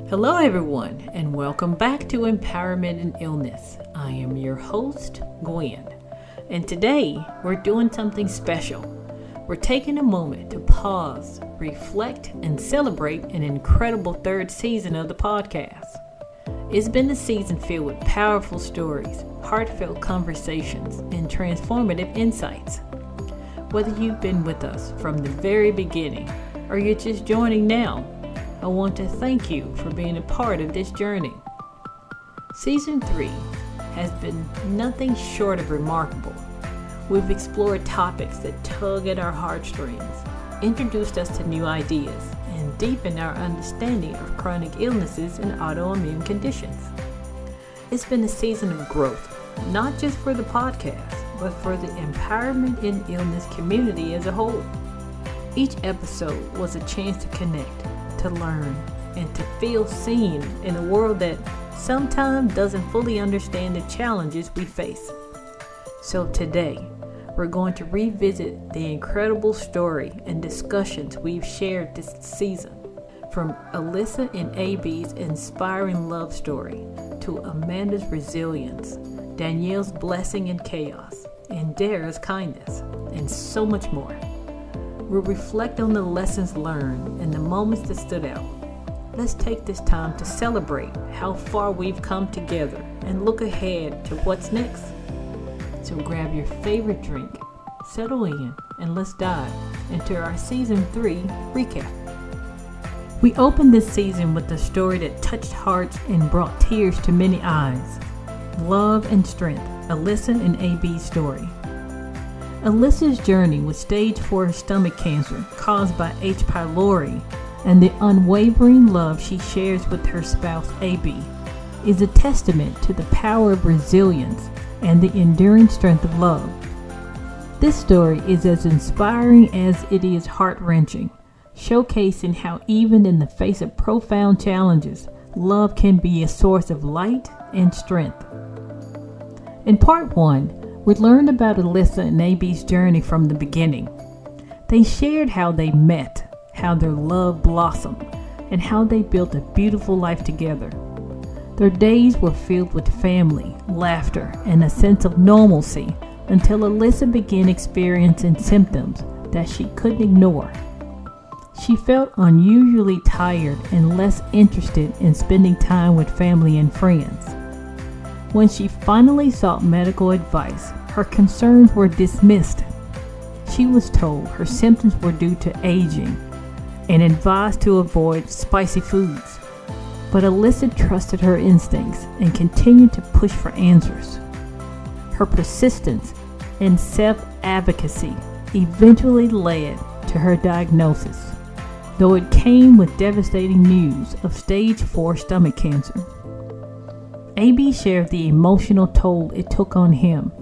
Hello everyone, and welcome back to Empowerment in Illness. I am your host, Gwen, and today we're doing something special. We're taking a moment to pause, reflect, and celebrate an incredible third season of the podcast. It's been a season filled with powerful stories, heartfelt conversations, and transformative insights. Whether you've been with us from the very beginning or you're just joining now, I want to thank you for being a part of this journey. Season 3 has been nothing short of remarkable. We've explored topics that tug at our heartstrings, introduced us to new ideas, and deepened our understanding of chronic illnesses and autoimmune conditions. It's been a season of growth, not just for the podcast, but for the Empowerment in Illness community as a whole. Each episode was a chance to connect, to learn, and to feel seen in a world that sometimes doesn't fully understand the challenges we face. So today, we're going to revisit the incredible story and discussions we've shared this season. From Alyssa and AB's inspiring love story to Amanda's resilience, Danielle's blessing in chaos, and Dara's kindness, and so much more. We'll reflect on the lessons learned and the moments that stood out. Let's take this time to celebrate how far we've come together and look ahead to what's next. So grab your favorite drink, settle in, and let's dive into our Season 3 recap. We opened this season with a story that touched hearts and brought tears to many eyes. Love and Strength, Alyssa and AB's story. Alyssa's journey with stage 4 stomach cancer caused by H. pylori and the unwavering love she shares with her spouse AB is a testament to the power of resilience and the enduring strength of love. This story is as inspiring as it is heart-wrenching, showcasing how even in the face of profound challenges, love can be a source of light and strength. In part 1, we learned about Alyssa and AB's journey from the beginning. They shared how they met, how their love blossomed, and how they built a beautiful life together. Their days were filled with family, laughter, and a sense of normalcy until Alyssa began experiencing symptoms that she couldn't ignore. She felt unusually tired and less interested in spending time with family and friends. When she finally sought medical advice, her concerns were dismissed. She was told her symptoms were due to aging and advised to avoid spicy foods. But Alyssa trusted her instincts and continued to push for answers. Her persistence and self-advocacy eventually led to her diagnosis, though it came with devastating news of stage 4 stomach cancer. AB shared the emotional toll it took on him,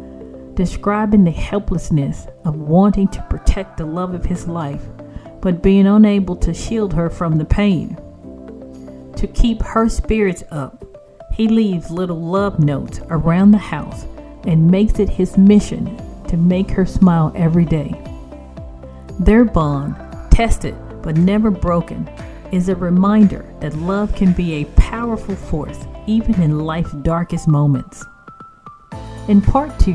describing the helplessness of wanting to protect the love of his life, but being unable to shield her from the pain. To keep her spirits up, he leaves little love notes around the house and makes it his mission to make her smile every day. Their bond, tested but never broken, is a reminder that love can be a powerful force even in life's darkest moments. In part 2,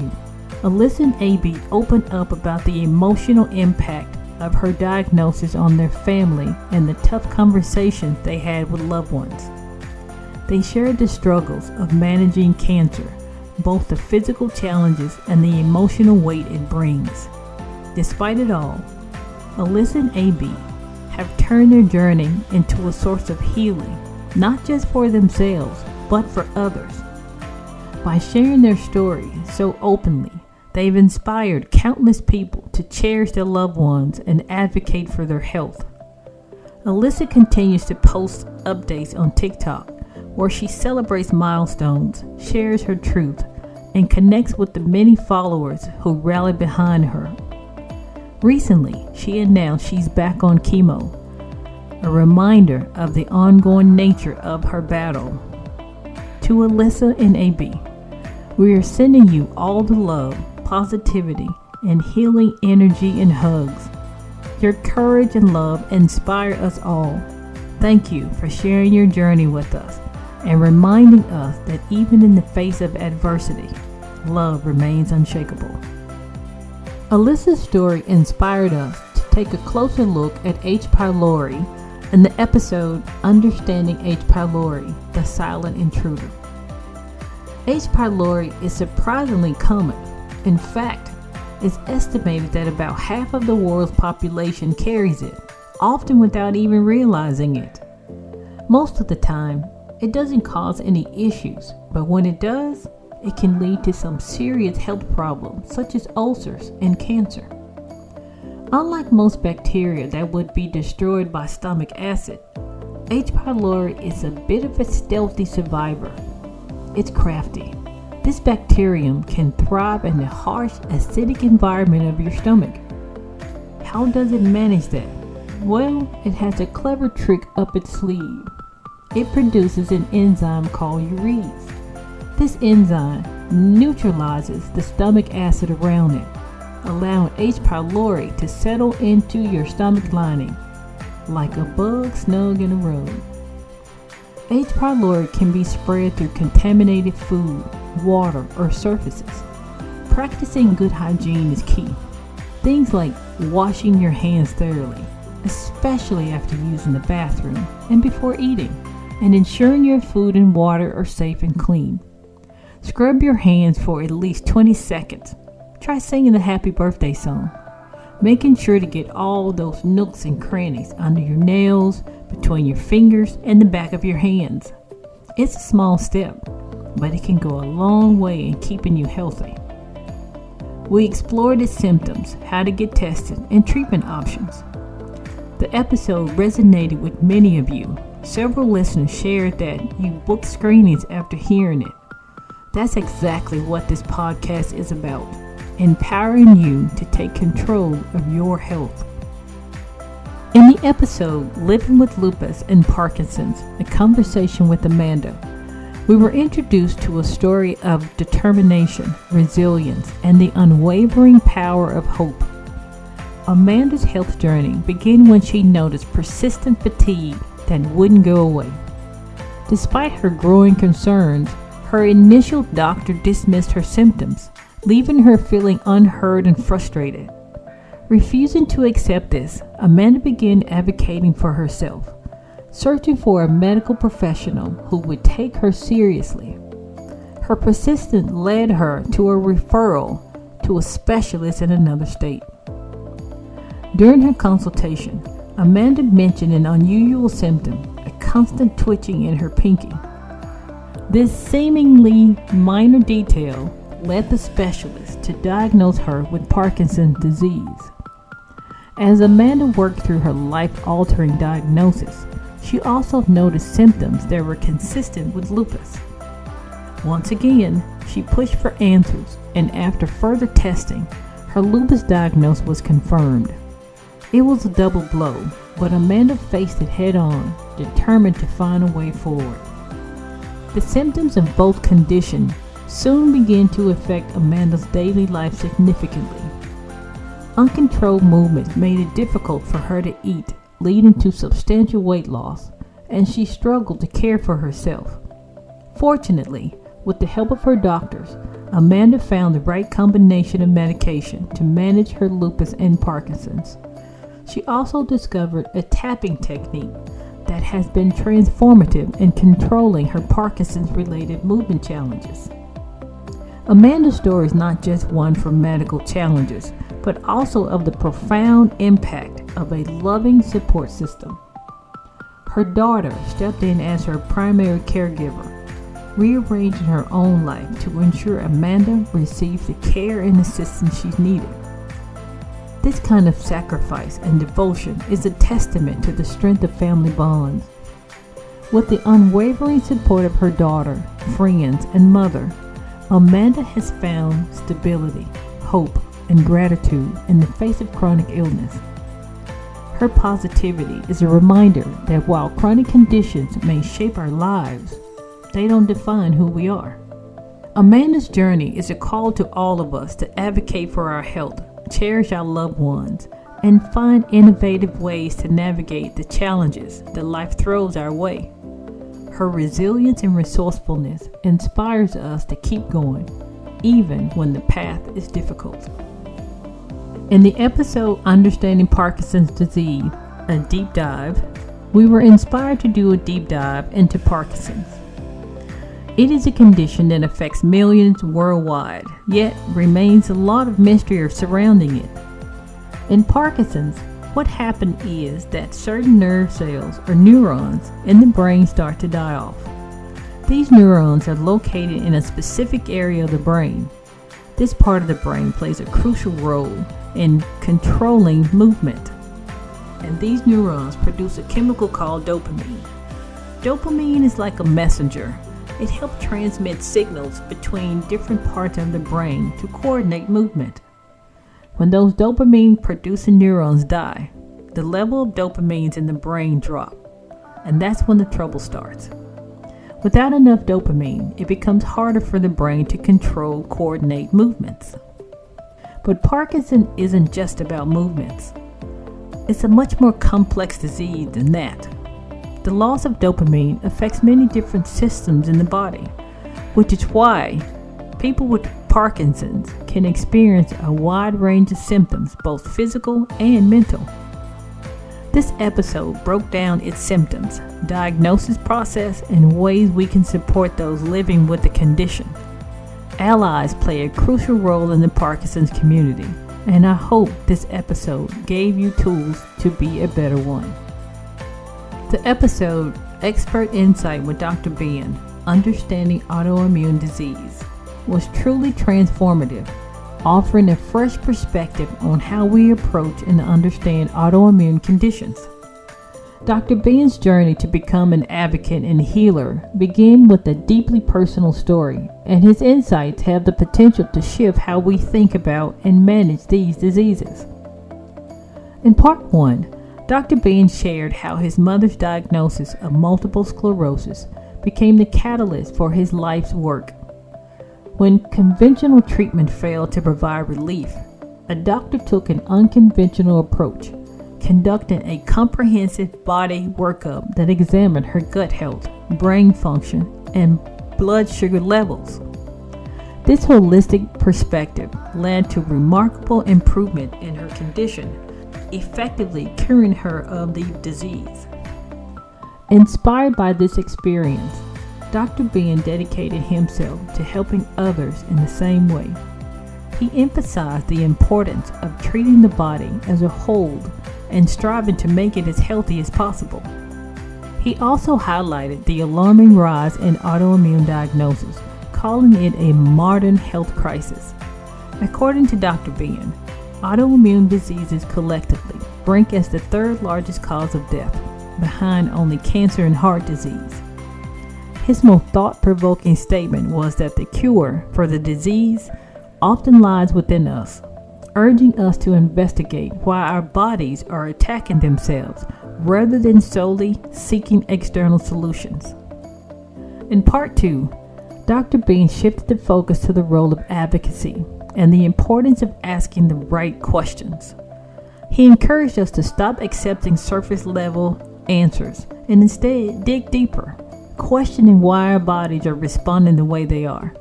Alyssa and AB opened up about the emotional impact of her diagnosis on their family and the tough conversations they had with loved ones. They shared the struggles of managing cancer, both the physical challenges and the emotional weight it brings. Despite it all, Alyssa and AB have turned their journey into a source of healing, not just for themselves, but for others. By sharing their story so openly, they've inspired countless people to cherish their loved ones and advocate for their health. Alyssa continues to post updates on TikTok, where she celebrates milestones, shares her truth, and connects with the many followers who rally behind her. Recently, she announced she's back on chemo, a reminder of the ongoing nature of her battle. To Alyssa and AB, we are sending you all the love, positivity, and healing energy and hugs. Your courage and love inspire us all. Thank you for sharing your journey with us and reminding us that even in the face of adversity, love remains unshakable. Alyssa's story inspired us to take a closer look at H. pylori in the episode Understanding H. pylori, the Silent Intruder. H. pylori is surprisingly common. In fact, it's estimated that about half of the world's population carries it, often without even realizing it. Most of the time, it doesn't cause any issues, but when it does, it can lead to some serious health problems such as ulcers and cancer. Unlike most bacteria that would be destroyed by stomach acid, H. pylori is a bit of a stealthy survivor. It's crafty. This bacterium can thrive in the harsh, acidic environment of your stomach. How does it manage that? Well, it has a clever trick up its sleeve. It produces an enzyme called urease. This enzyme neutralizes the stomach acid around it, allowing H. pylori to settle into your stomach lining like a bug snug in a rug. H. pylori can be spread through contaminated food, water, or surfaces. Practicing good hygiene is key. Things like washing your hands thoroughly, especially after using the bathroom and before eating, and ensuring your food and water are safe and clean. Scrub your hands for at least 20 seconds. Try singing the happy birthday song, making sure to get all those nooks and crannies under your nails, between your fingers, and the back of your hands. It's a small step, but it can go a long way in keeping you healthy. We explored its symptoms, how to get tested, and treatment options. The episode resonated with many of you. Several listeners shared that you booked screenings after hearing it. That's exactly what this podcast is about, empowering you to take control of your health. In the episode Living with Lupus and Parkinson's, a conversation with Amanda, we were introduced to a story of determination, resilience, and the unwavering power of hope. Amanda's health journey began when she noticed persistent fatigue that wouldn't go away. Despite her growing concerns, her initial doctor dismissed her symptoms, leaving her feeling unheard and frustrated. Refusing to accept this, Amanda began advocating for herself, searching for a medical professional who would take her seriously. Her persistence led her to a referral to a specialist in another state. During her consultation, Amanda mentioned an unusual symptom, a constant twitching in her pinky. This seemingly minor detail led the specialist to diagnose her with Parkinson's disease. As Amanda worked through her life-altering diagnosis, she also noticed symptoms that were consistent with lupus. Once again, she pushed for answers, and after further testing, her lupus diagnosis was confirmed. It was a double blow, but Amanda faced it head-on, determined to find a way forward. The symptoms of both conditions soon began to affect Amanda's daily life significantly. Uncontrolled movements made it difficult for her to eat, leading to substantial weight loss, and she struggled to care for herself. Fortunately, with the help of her doctors, Amanda found the right combination of medication to manage her lupus and Parkinson's. She also discovered a tapping technique that has been transformative in controlling her Parkinson's-related movement challenges. Amanda's story is not just one for medical challenges, but also of the profound impact of a loving support system. Her daughter stepped in as her primary caregiver, rearranging her own life to ensure Amanda received the care and assistance she needed. This kind of sacrifice and devotion is a testament to the strength of family bonds. With the unwavering support of her daughter, friends, and mother, Amanda has found stability, hope, and gratitude in the face of chronic illness. Her positivity is a reminder that while chronic conditions may shape our lives, they don't define who we are. Amanda's journey is a call to all of us to advocate for our health, cherish our loved ones, and find innovative ways to navigate the challenges that life throws our way. Her resilience and resourcefulness inspires us to keep going, even when the path is difficult. In the episode Understanding Parkinson's Disease, a deep dive, we were inspired to do a deep dive into Parkinson's. It is a condition that affects millions worldwide, yet remains a lot of mystery surrounding it. In Parkinson's, what happens is that certain nerve cells or neurons in the brain start to die off. These neurons are located in a specific area of the brain. This part of the brain plays a crucial role in controlling movement. And these neurons produce a chemical called dopamine. Dopamine is like a messenger. It helps transmit signals between different parts of the brain to coordinate movement. When those dopamine producing neurons die, the level of dopamines in the brain drop, and that's when the trouble starts. Without enough dopamine, it becomes harder for the brain to coordinate movements. But Parkinson isn't just about movements. It's a much more complex disease than that. The loss of dopamine affects many different systems in the body, which is why people with Parkinson's can experience a wide range of symptoms, both physical and mental. This episode broke down its symptoms, diagnosis process, and ways we can support those living with the condition. Allies play a crucial role in the Parkinson's community, and I hope this episode gave you tools to be a better one. The episode, Expert Insight with Dr. Ben, Understanding Autoimmune Disease, was truly transformative, offering a fresh perspective on how we approach and understand autoimmune conditions. Dr. Ben's journey to become an advocate and healer began with a deeply personal story, and his insights have the potential to shift how we think about and manage these diseases. In part 1, Dr. Ben shared how his mother's diagnosis of multiple sclerosis became the catalyst for his life's work. When conventional treatment failed to provide relief, a doctor took an unconventional approach, conducting a comprehensive body workup that examined her gut health, brain function, and blood sugar levels. This holistic perspective led to remarkable improvement in her condition, effectively curing her of the disease. Inspired by this experience, Dr. Ben dedicated himself to helping others in the same way. He emphasized the importance of treating the body as a whole and striving to make it as healthy as possible. He also highlighted the alarming rise in autoimmune diagnoses, calling it a modern health crisis. According to Dr. Ben, autoimmune diseases collectively rank as the third largest cause of death, behind only cancer and heart disease. His most thought-provoking statement was that the cure for the disease often lies within us, urging us to investigate why our bodies are attacking themselves rather than solely seeking external solutions. In part 2, Dr. Ben shifted the focus to the role of advocacy and the importance of asking the right questions. He encouraged us to stop accepting surface-level answers and instead dig deeper, questioning why our bodies are responding the way they are.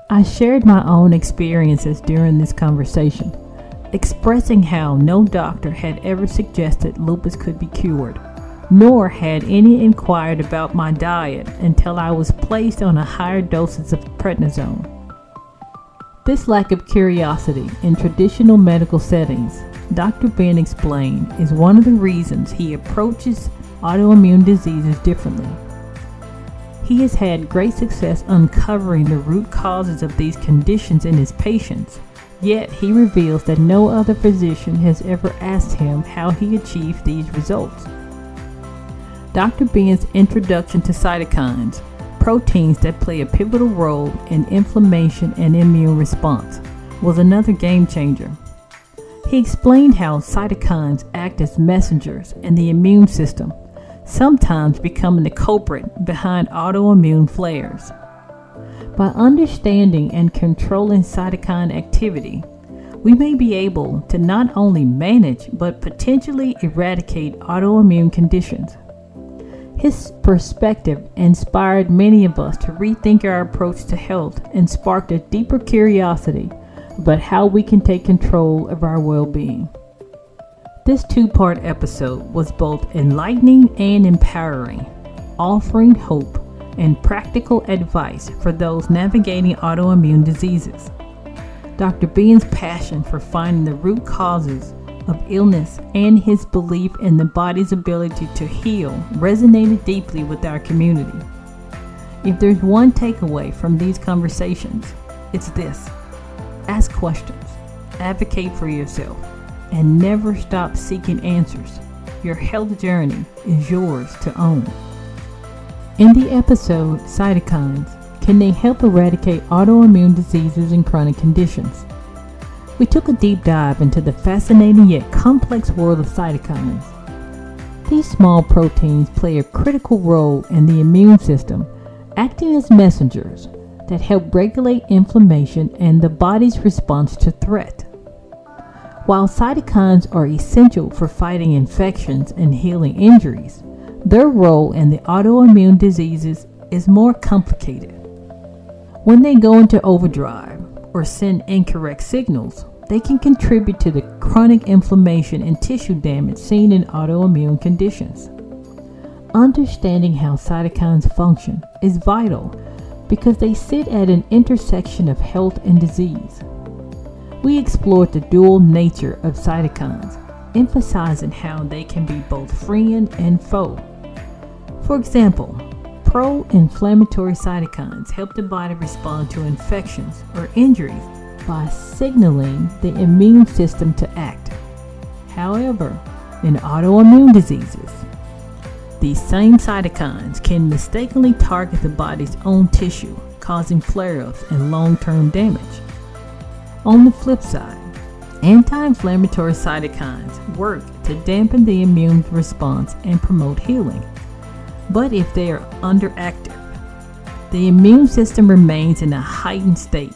I shared my own experiences during this conversation, expressing how no doctor had ever suggested lupus could be cured, nor had any inquired about my diet until I was placed on a higher dosage of prednisone. This lack of curiosity in traditional medical settings, Dr. Ben explained, is one of the reasons he approaches autoimmune diseases differently. He has had great success uncovering the root causes of these conditions in his patients, yet he reveals that no other physician has ever asked him how he achieved these results. Dr. Ben's introduction to cytokines, proteins that play a pivotal role in inflammation and immune response, was another game changer. He explained how cytokines act as messengers in the immune system, sometimes becoming the culprit behind autoimmune flares. By understanding and controlling cytokine activity, we may be able to not only manage but potentially eradicate autoimmune conditions. His perspective inspired many of us to rethink our approach to health and sparked a deeper curiosity about how we can take control of our well-being. This two-part episode was both enlightening and empowering, offering hope and practical advice for those navigating autoimmune diseases. Dr. Bean's passion for finding the root causes of illness and his belief in the body's ability to heal resonated deeply with our community. If there's one takeaway from these conversations, it's this: ask questions, advocate for yourself, and never stop seeking answers. Your health journey is yours to own. In the episode, Cytokines, can they help eradicate autoimmune diseases and chronic conditions? We took a deep dive into the fascinating yet complex world of cytokines. These small proteins play a critical role in the immune system, acting as messengers that help regulate inflammation and the body's response to threat. While cytokines are essential for fighting infections and healing injuries, their role in the autoimmune diseases is more complicated. When they go into overdrive or send incorrect signals, they can contribute to the chronic inflammation and tissue damage seen in autoimmune conditions. Understanding how cytokines function is vital because they sit at an intersection of health and disease. We explored the dual nature of cytokines, emphasizing how they can be both friend and foe. For example, pro-inflammatory cytokines help the body respond to infections or injuries by signaling the immune system to act. However, in autoimmune diseases, these same cytokines can mistakenly target the body's own tissue, causing flare-ups and long-term damage. On the flip side, anti-inflammatory cytokines work to dampen the immune response and promote healing. But if they are underactive, the immune system remains in a heightened state,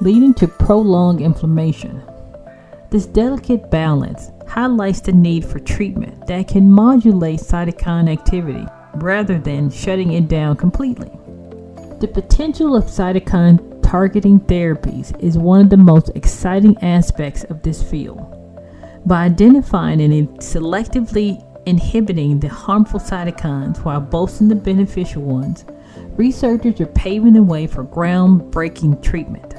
leading to prolonged inflammation. This delicate balance highlights the need for treatment that can modulate cytokine activity rather than shutting it down completely. The potential of cytokine targeting therapies is one of the most exciting aspects of this field. By identifying and selectively inhibiting the harmful cytokines while boosting the beneficial ones, researchers are paving the way for groundbreaking treatment.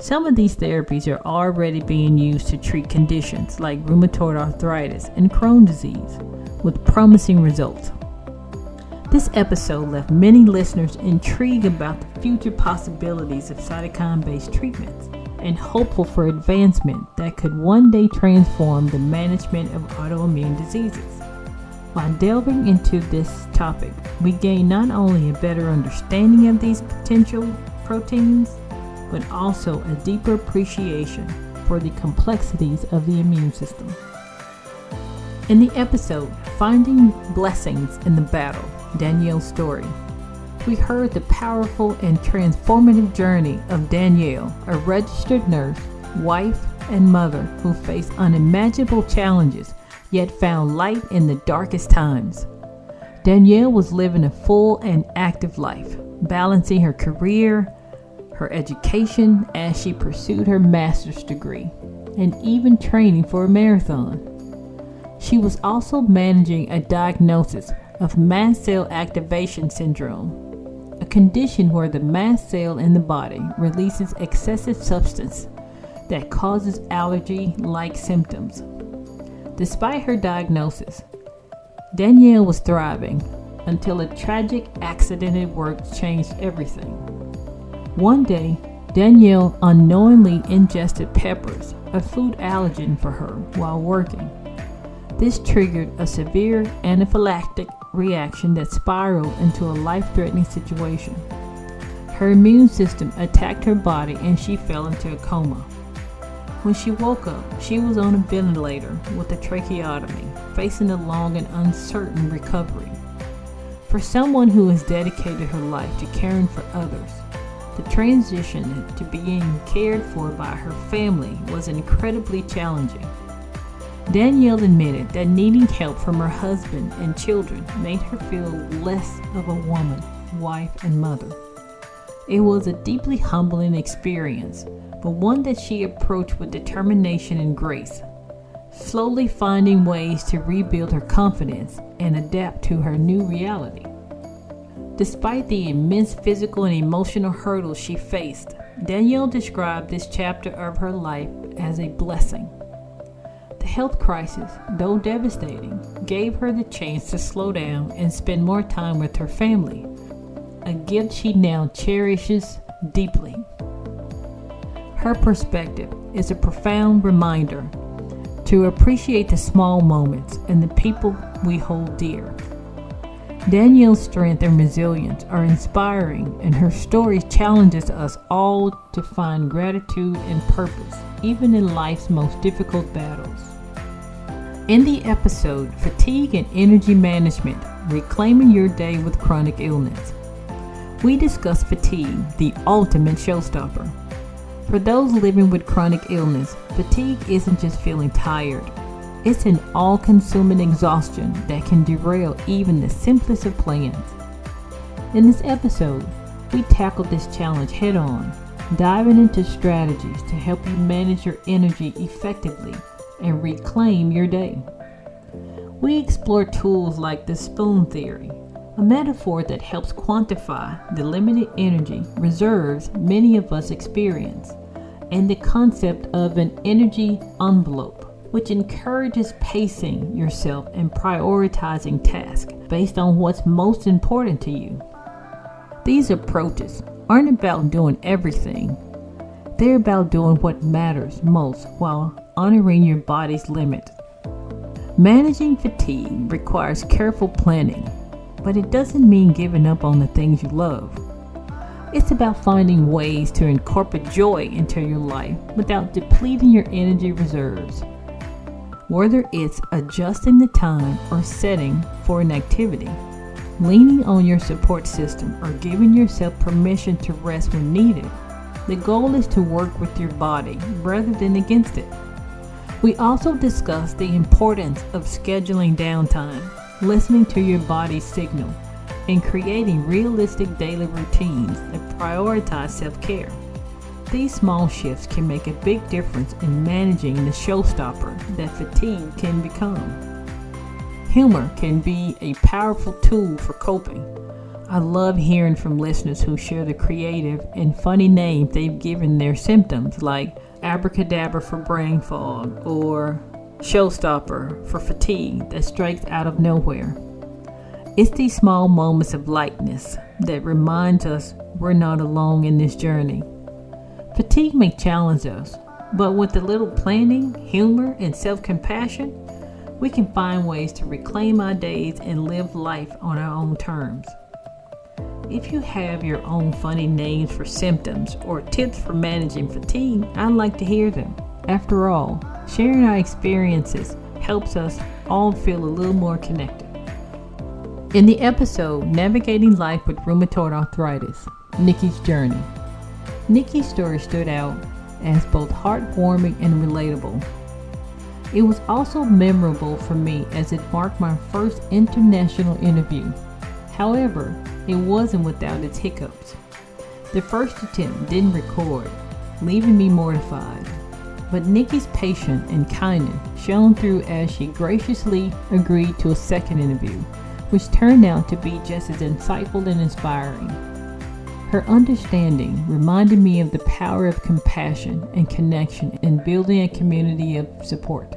Some of these therapies are already being used to treat conditions like rheumatoid arthritis and Crohn's disease, with promising results. This episode left many listeners intrigued about the future possibilities of cytokine-based treatments and hopeful for advancement that could one day transform the management of autoimmune diseases. While delving into this topic, we gain not only a better understanding of these potential proteins, but also a deeper appreciation for the complexities of the immune system. In the episode, Finding Blessings in the Battle, Danielle's story, we heard the powerful and transformative journey of Danielle, a registered nurse, wife, and mother who faced unimaginable challenges yet found light in the darkest times. Danielle was living a full and active life, balancing her career, her education as she pursued her master's degree, and even training for a marathon. She was also managing a diagnosis of mast cell activation syndrome, a condition where the mast cell in the body releases excessive substance that causes allergy-like symptoms. Despite her diagnosis, Danielle was thriving until a tragic accident at work changed everything. One day, Danielle unknowingly ingested peppers, a food allergen for her, while working. This triggered a severe anaphylactic reaction that spiraled into a life-threatening situation. Her immune system attacked her body and she fell into a coma. When she woke up, she was on a ventilator with a tracheotomy, facing a long and uncertain recovery. For someone who has dedicated her life to caring for others, The transition to being cared for by her family was incredibly challenging. Danielle admitted that needing help from her husband and children made her feel less of a woman, wife, and mother. It was a deeply humbling experience, but one that she approached with determination and grace, slowly finding ways to rebuild her confidence and adapt to her new reality. Despite the immense physical and emotional hurdles she faced, Danielle described this chapter of her life as a blessing. The health crisis, though devastating, gave her the chance to slow down and spend more time with her family, a gift she now cherishes deeply. Her perspective is a profound reminder to appreciate the small moments and the people we hold dear. Danielle's strength and resilience are inspiring, and her story challenges us all to find gratitude and purpose, even in life's most difficult battles. In the episode, Fatigue and Energy Management, Reclaiming Your Day with Chronic Illness, we discuss fatigue, the ultimate showstopper. For those living with chronic illness, fatigue isn't just feeling tired. It's an all-consuming exhaustion that can derail even the simplest of plans. In this episode, we tackle this challenge head-on, diving into strategies to help you manage your energy effectively and reclaim your day. We explore tools like the spoon theory, a metaphor that helps quantify the limited energy reserves many of us experience, and the concept of an energy envelope, which encourages pacing yourself and prioritizing tasks based on what's most important to you. These approaches aren't about doing everything. They're about doing what matters most while honoring your body's limits. Managing fatigue requires careful planning, but it doesn't mean giving up on the things you love. It's about finding ways to incorporate joy into your life without depleting your energy reserves. Whether it's adjusting the time or setting for an activity, leaning on your support system, or giving yourself permission to rest when needed, the goal is to work with your body rather than against it. We also discuss the importance of scheduling downtime, listening to your body's signal, and creating realistic daily routines that prioritize self-care. These small shifts can make a big difference in managing the showstopper that fatigue can become. Humor can be a powerful tool for coping. I love hearing from listeners who share the creative and funny names they've given their symptoms, like abracadabra for brain fog or showstopper for fatigue that strikes out of nowhere. It's these small moments of lightness that reminds us we're not alone in this journey. Fatigue may challenge us, but with a little planning, humor, and self-compassion, we can find ways to reclaim our days and live life on our own terms. If you have your own funny names for symptoms or tips for managing fatigue, I'd like to hear them. After all, sharing our experiences helps us all feel a little more connected. In the episode, Navigating Life with Rheumatoid Arthritis, Nikki's Journey, Nikki's story stood out as both heartwarming and relatable. It was also memorable for me as it marked my first international interview. However, it wasn't without its hiccups. The first attempt didn't record, leaving me mortified. But Nikki's patience and kindness shone through as she graciously agreed to a second interview, which turned out to be just as insightful and inspiring. Her understanding reminded me of the power of compassion and connection in building a community of support.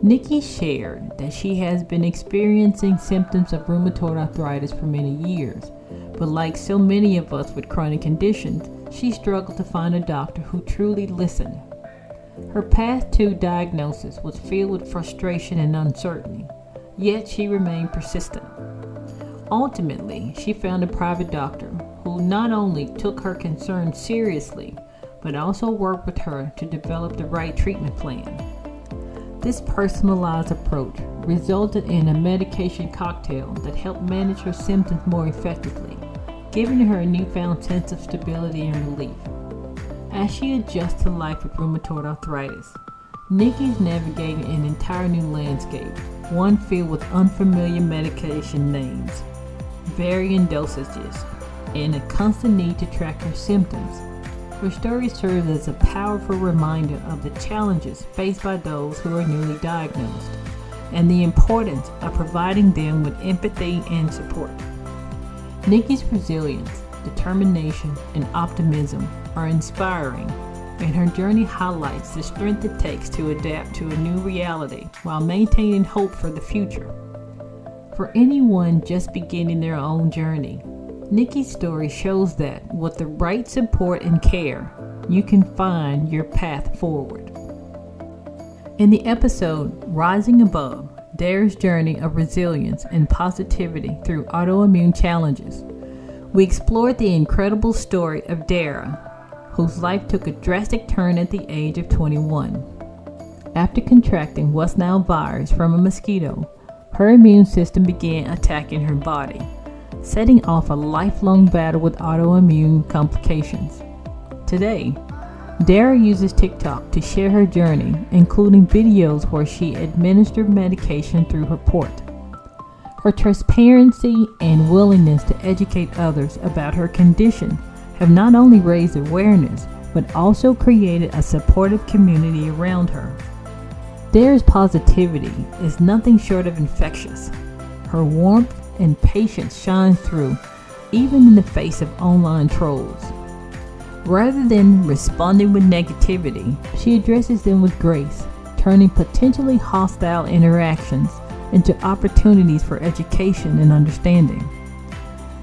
Nikki shared that she has been experiencing symptoms of rheumatoid arthritis for many years, but like so many of us with chronic conditions, she struggled to find a doctor who truly listened. Her path to diagnosis was filled with frustration and uncertainty, yet she remained persistent. Ultimately, she found a private doctor who not only took her concerns seriously, but also worked with her to develop the right treatment plan. This personalized approach resulted in a medication cocktail that helped manage her symptoms more effectively, giving her a newfound sense of stability and relief. As she adjusts to life with rheumatoid arthritis, Nikki is navigating an entire new landscape, one filled with unfamiliar medication names, varying dosages, and a constant need to track her symptoms. Her story serves as a powerful reminder of the challenges faced by those who are newly diagnosed, and the importance of providing them with empathy and support. Nikki's resilience, determination, and optimism are inspiring, and her journey highlights the strength it takes to adapt to a new reality while maintaining hope for the future. For anyone just beginning their own journey, Nikki's story shows that with the right support and care, you can find your path forward. In the episode Rising Above, Dara's journey of resilience and positivity through autoimmune challenges, we explored the incredible story of Dara, whose life took a drastic turn at the age of 21. After contracting West Nile virus from a mosquito, her immune system began attacking her body, setting off a lifelong battle with autoimmune complications. Today, Dara uses TikTok to share her journey, including videos where she administered medication through her port. Her transparency and willingness to educate others about her condition have not only raised awareness, but also created a supportive community around her. Dara's positivity is nothing short of infectious. Her warmth and patience shine through, even in the face of online trolls. Rather than responding with negativity, she addresses them with grace, turning potentially hostile interactions into opportunities for education and understanding.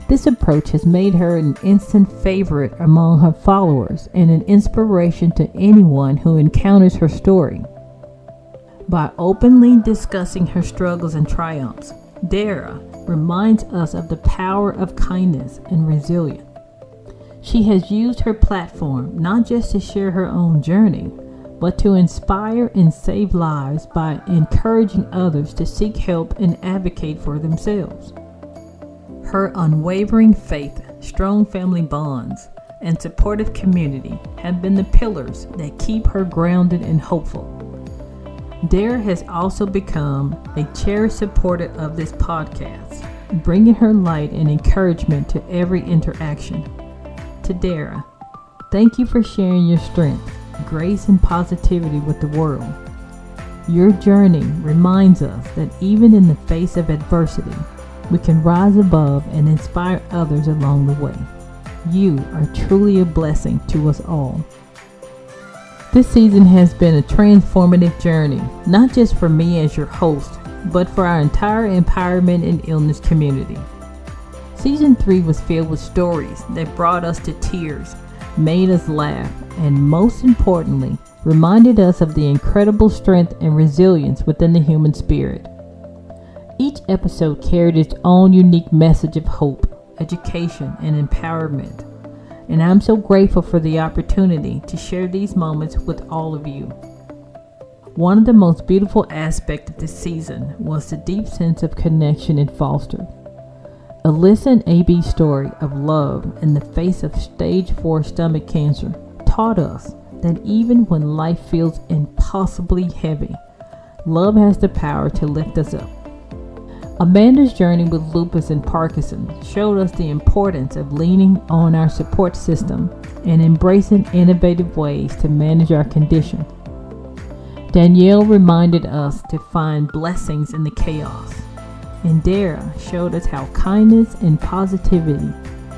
This approach has made her an instant favorite among her followers and an inspiration to anyone who encounters her story. By openly discussing her struggles and triumphs, Dara reminds us of the power of kindness and resilience. She has used her platform not just to share her own journey, but to inspire and save lives by encouraging others to seek help and advocate for themselves. Her unwavering faith, strong family bonds, and supportive community have been the pillars that keep her grounded and hopeful. Dara has also become a cherished supporter of this podcast, bringing her light and encouragement to every interaction. To Dara, thank you for sharing your strength, grace, and positivity with the world. Your journey reminds us that even in the face of adversity, we can rise above and inspire others along the way. You are truly a blessing to us all. This season has been a transformative journey, not just for me as your host, but for our entire empowerment and illness community. Season 3 was filled with stories that brought us to tears, made us laugh, and most importantly, reminded us of the incredible strength and resilience within the human spirit. Each episode carried its own unique message of hope, education, and empowerment, and I'm so grateful for the opportunity to share these moments with all of you. One of the most beautiful aspects of this season was the deep sense of connection it fostered. Alyssa and AB's story of love in the face of stage 4 stomach cancer taught us that even when life feels impossibly heavy, love has the power to lift us up. Amanda's journey with lupus and Parkinson's showed us the importance of leaning on our support system and embracing innovative ways to manage our condition. Danielle reminded us to find blessings in the chaos, and Dara showed us how kindness and positivity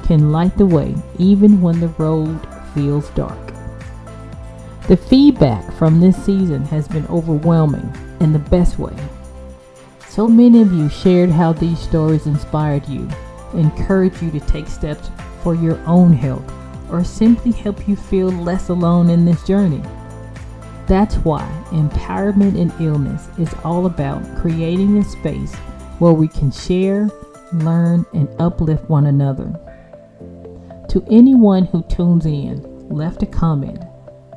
can light the way even when the road feels dark. The feedback from this season has been overwhelming in the best way. So many of you shared how these stories inspired you, encouraged you to take steps for your own health, or simply help you feel less alone in this journey. That's why Empowerment in Illness is all about creating a space where we can share, learn, and uplift one another. To anyone who tunes in, left a comment,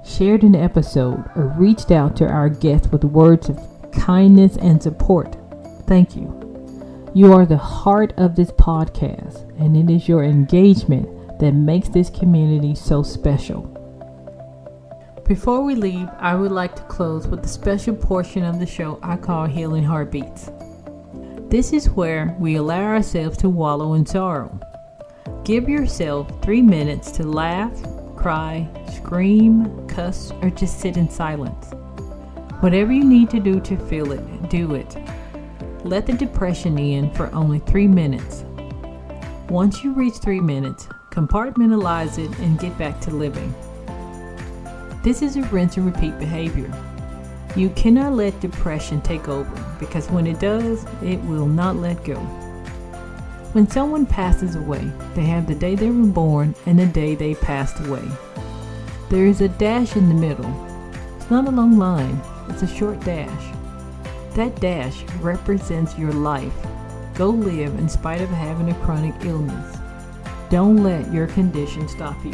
shared an episode, or reached out to our guests with words of kindness and support, thank you. You are the heart of this podcast, and it is your engagement that makes this community so special. Before we leave, I would like to close with a special portion of the show I call Healing Heartbeats. This is where we allow ourselves to wallow in sorrow. Give yourself 3 minutes to laugh, cry, scream, cuss, or just sit in silence. Whatever you need to do to feel it, do it. Let the depression in for only 3 minutes. Once you reach 3 minutes, compartmentalize it and get back to living. This is a rinse and repeat behavior. You cannot let depression take over, because when it does, it will not let go. When someone passes away, they have the day they were born and the day they passed away. There is a dash in the middle. It's not a long line, it's a short dash. That dash represents your life. Go live in spite of having a chronic illness. Don't let your condition stop you.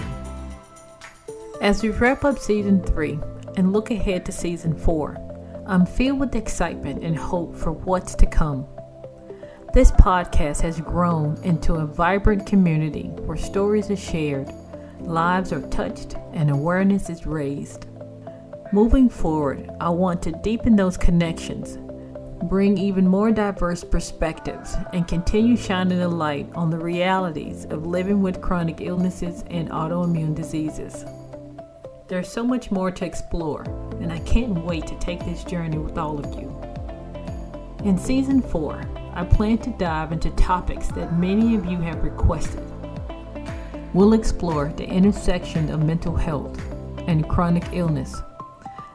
As we wrap up season 3 and look ahead to season 4, I'm filled with excitement and hope for what's to come. This podcast has grown into a vibrant community where stories are shared, lives are touched, and awareness is raised. Moving forward, I want to deepen those connections, bring even more diverse perspectives, and continue shining a light on the realities of living with chronic illnesses and autoimmune diseases. There's so much more to explore, and I can't wait to take this journey with all of you. In season 4, I plan to dive into topics that many of you have requested. We'll explore the intersection of mental health and chronic illness,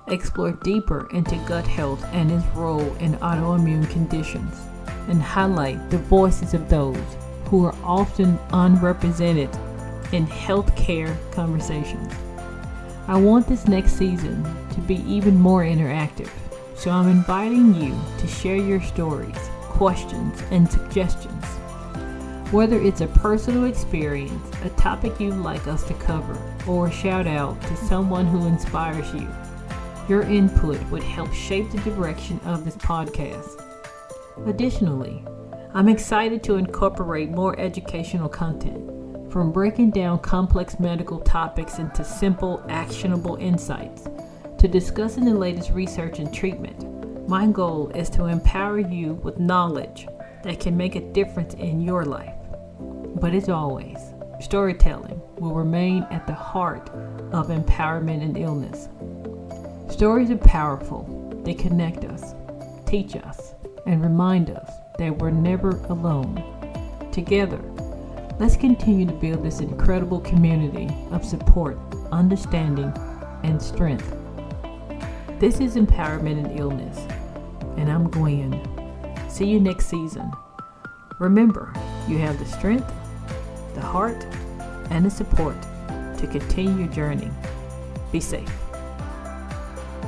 explore deeper into gut health and its role in autoimmune conditions, and highlight the voices of those who are often unrepresented in healthcare conversations. I want this next season to be even more interactive, so I'm inviting you to share your stories, questions, and suggestions. Whether it's a personal experience, a topic you'd like us to cover, or a shout out to someone who inspires you, your input would help shape the direction of this podcast. Additionally, I'm excited to incorporate more educational content, from breaking down complex medical topics into simple, actionable insights, to discussing the latest research and treatment. My goal is to empower you with knowledge that can make a difference in your life. But as always, storytelling will remain at the heart of empowerment in illness. Stories are powerful. They connect us, teach us, and remind us that we're never alone. Together, let's continue to build this incredible community of support, understanding, and strength. This is Empowerment in Illness, and I'm Gwen. See you next season. Remember, you have the strength, the heart, and the support to continue your journey. Be safe.